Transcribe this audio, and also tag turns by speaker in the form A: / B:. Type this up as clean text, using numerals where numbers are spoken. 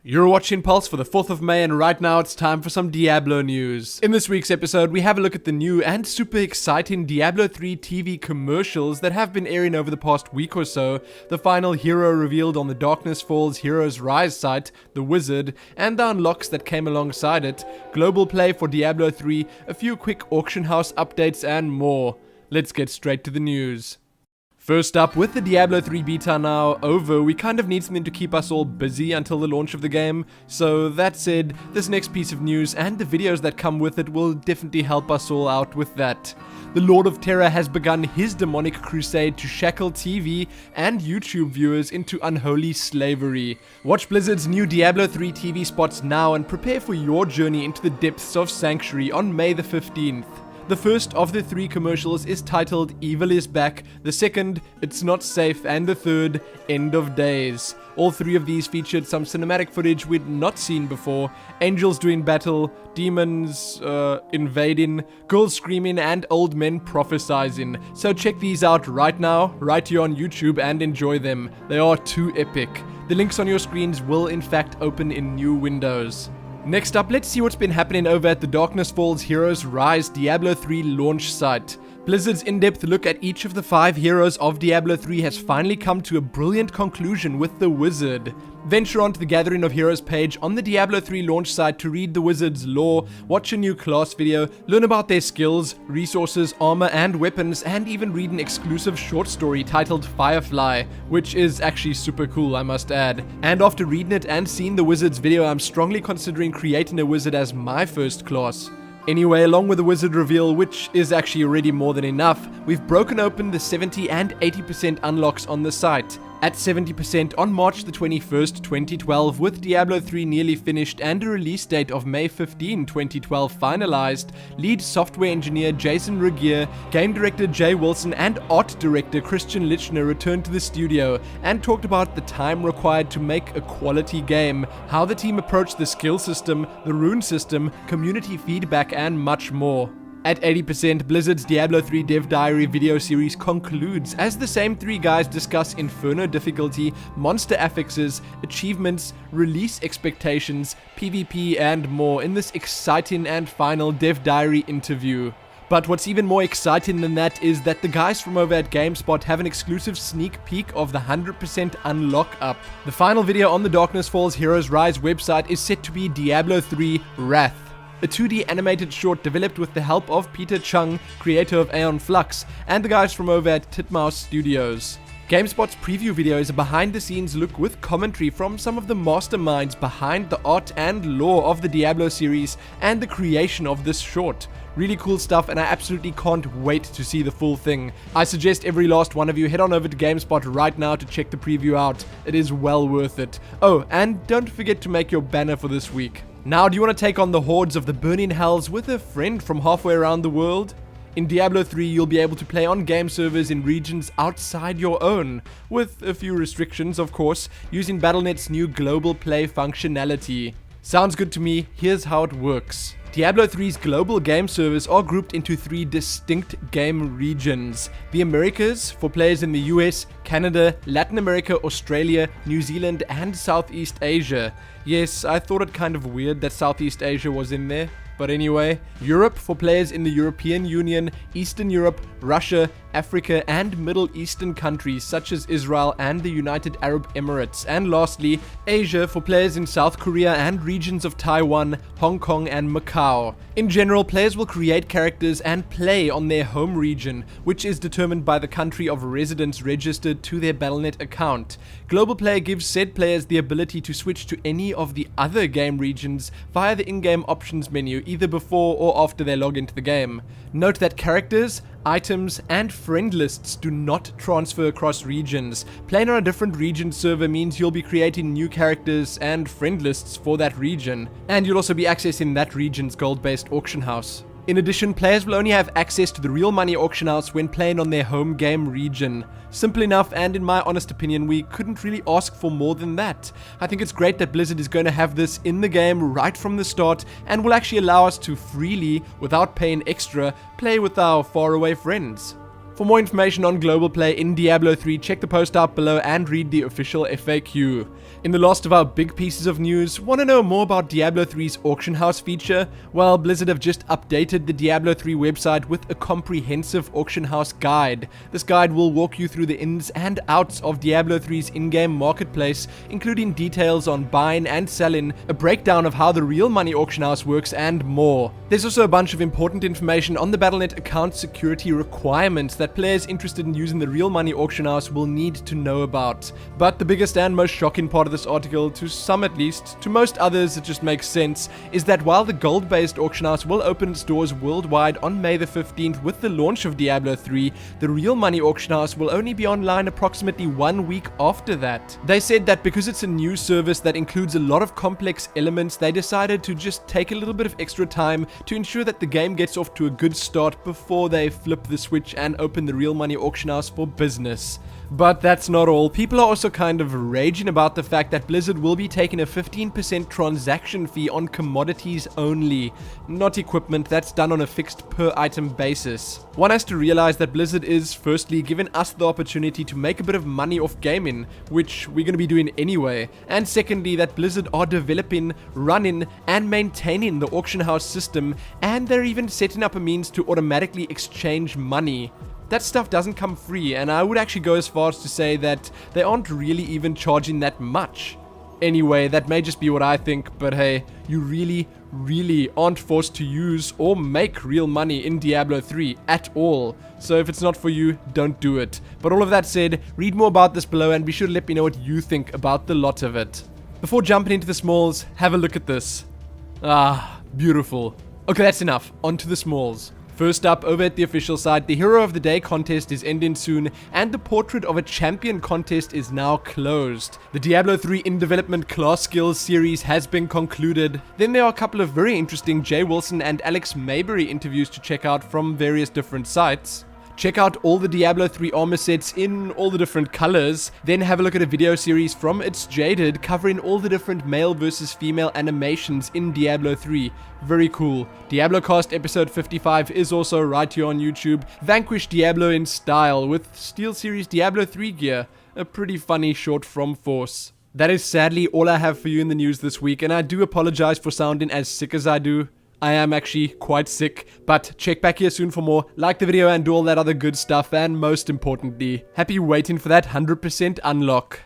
A: You're watching Pulse for the 4th of May, and right now it's time for some Diablo news. In this week's episode, we have a look at the new and super exciting Diablo 3 TV commercials that have been airing over the past week or so, the final hero revealed on the Darkness Falls Heroes Rise site, The Wizard, and the unlocks that came alongside it, global play for Diablo 3, a few quick auction house updates, and more. Let's get straight to the news. First up, with the Diablo 3 beta now over, we kind of need something to keep us all busy until the launch of the game. So that said, this next piece of news and the videos that come with it will definitely help us all out with that. The Lord of Terror has begun his demonic crusade to shackle TV and YouTube viewers into unholy slavery. Watch Blizzard's new Diablo 3 TV Spots now and prepare for your journey into the depths of Sanctuary on May the 15th. The first of the 3 commercials is titled Evil is Back, the second, It's Not Safe, and the third, End of Days. All 3 of these featured some cinematic footage we'd not seen before, angels doing battle, demons invading, girls screaming, and old men prophesizing. So check these out right now, right here on YouTube, and enjoy them. They are too epic. The links on your screens will in fact open in new windows. Next up, let's see what's been happening over at the Darkness Falls Heroes Rise Diablo 3 launch site. Blizzard's in-depth look at each of the 5 heroes of Diablo 3 has finally come to a brilliant conclusion with the Wizard. Venture onto the Gathering of Heroes page on the Diablo 3 launch site to read the Wizard's lore, watch a new class video, learn about their skills, resources, armor, and weapons, and even read an exclusive short story titled Firefly, which is actually super cool, I must add. And after reading it and seeing the Wizard's video, I'm strongly considering creating a Wizard as my first class. Anyway, along with the Wizard reveal, which is actually already more than enough, we've broken open the 70 and 80% unlocks on the site. At 70% on March the 21st, 2012, with Diablo 3 nearly finished and a release date of May 15, 2012 finalized, lead software engineer Jason Regier, game director Jay Wilson, and art director Christian Lichner returned to the studio and talked about the time required to make a quality game, how the team approached the skill system, the rune system, community feedback, and much more. At 80%, Blizzard's Diablo 3 Dev Diary video series concludes as the same 3 guys discuss Inferno difficulty, monster affixes, achievements, release expectations, PvP, and more in this exciting and final Dev Diary interview. But what's even more exciting than that is that the guys from over at GameSpot have an exclusive sneak peek of the 100% unlock up. The final video on the Darkness Falls Heroes Rise website is set to be Diablo 3 Wrath, a 2D animated short developed with the help of Peter Chung, creator of Aeon Flux, and the guys from over at Titmouse Studios. GameSpot's preview video is a behind-the-scenes look with commentary from some of the masterminds behind the art and lore of the Diablo series and the creation of this short. Really cool stuff, and I absolutely can't wait to see the full thing. I suggest every last one of you head on over to GameSpot right now to check the preview out. It is well worth it. Oh, and don't forget to make your banner for this week. Now, do you want to take on the hordes of the burning hells with a friend from halfway around the world? In Diablo 3, you'll be able to play on game servers in regions outside your own, with a few restrictions, of course, using Battle.net's new global play functionality. Sounds good to me. Here's how it works. Diablo 3's global game servers are grouped into 3 distinct game regions. The Americas, for players in the US, Canada, Latin America, Australia, New Zealand, and Southeast Asia. Yes, I thought it kind of weird that Southeast Asia was in there. But anyway, Europe for players in the European Union, Eastern Europe, Russia, Africa, and Middle Eastern countries such as Israel and the United Arab Emirates. And lastly, Asia for players in South Korea and regions of Taiwan, Hong Kong, and Macau. In general, players will create characters and play on their home region, which is determined by the country of residence registered to their Battle.net account. Global Play gives said players the ability to switch to any of the other game regions via the in-game options menu, either before or after they log into the game. Note that characters, items, and friend lists do not transfer across regions. Playing on a different region server means you'll be creating new characters and friend lists for that region, and you'll also be accessing that region's gold-based auction house. In addition, players will only have access to the real money auction house when playing on their home game region. Simple enough, and in my honest opinion, we couldn't really ask for more than that. I think it's great that Blizzard is going to have this in the game right from the start and will actually allow us to freely, without paying extra, play with our faraway friends. For more information on global play in Diablo 3, check the post out below and read the official FAQ. In the last of our big pieces of news, want to know more about Diablo 3's auction house feature? Well, Blizzard have just updated the Diablo 3 website with a comprehensive auction house guide. This guide will walk you through the ins and outs of Diablo 3's in-game marketplace, including details on buying and selling, a breakdown of how the real money auction house works, and more. There's also a bunch of important information on the Battle.net account security requirements that players interested in using the real money auction house will need to know about. But the biggest and most shocking part of this article, to some at least, to most others it just makes sense, is that while the gold-based auction house will open its doors worldwide on May the 15th with the launch of Diablo 3, the real money auction house will only be online approximately 1 week after that. They said that because it's a new service that includes a lot of complex elements, they decided to just take a little bit of extra time to ensure that the game gets off to a good start before they flip the switch and open the real money auction house for business. But that's not all. People are also kind of raging about the fact that Blizzard will be taking a 15% transaction fee on commodities only, not equipment. That's done on a fixed per item basis. One has to realize that Blizzard is firstly giving us the opportunity to make a bit of money off gaming, which we're going to be doing anyway, and secondly that Blizzard are developing, running and maintaining the auction house system, and they're even setting up a means to automatically exchange money. That stuff doesn't come free, and I would actually go as far as to say that they aren't really even charging that much. Anyway, that may just be what I think, but hey, you really aren't forced to use or make real money in Diablo 3 at all. So if it's not for you, don't do it. But all of that said, read more about this below and be sure to let me know what you think about the lot of it. Before jumping into the smalls, have a look at this. Ah, beautiful. Okay, that's enough. On to the smalls. First up, over at the official site, the Hero of the Day contest is ending soon, and the Portrait of a Champion contest is now closed. The Diablo 3 in development class skills series has been concluded. Then there are a couple of very interesting Jay Wilson and Alex Mayberry interviews to check out from various different sites. Check out all the Diablo 3 armor sets in all the different colors, then have a look at a video series from It's Jaded covering all the different male versus female animations in Diablo 3. Very cool. Diablo Cast episode 55 is also right here on YouTube. Vanquish Diablo in style with SteelSeries Diablo 3 gear. A pretty funny short from Force. That is sadly all I have for you in the news this week, and I do apologize for sounding as sick as I do. I am actually quite sick, but check back here soon for more. Like the video and do all that other good stuff, and most importantly, happy waiting for that 100% unlock.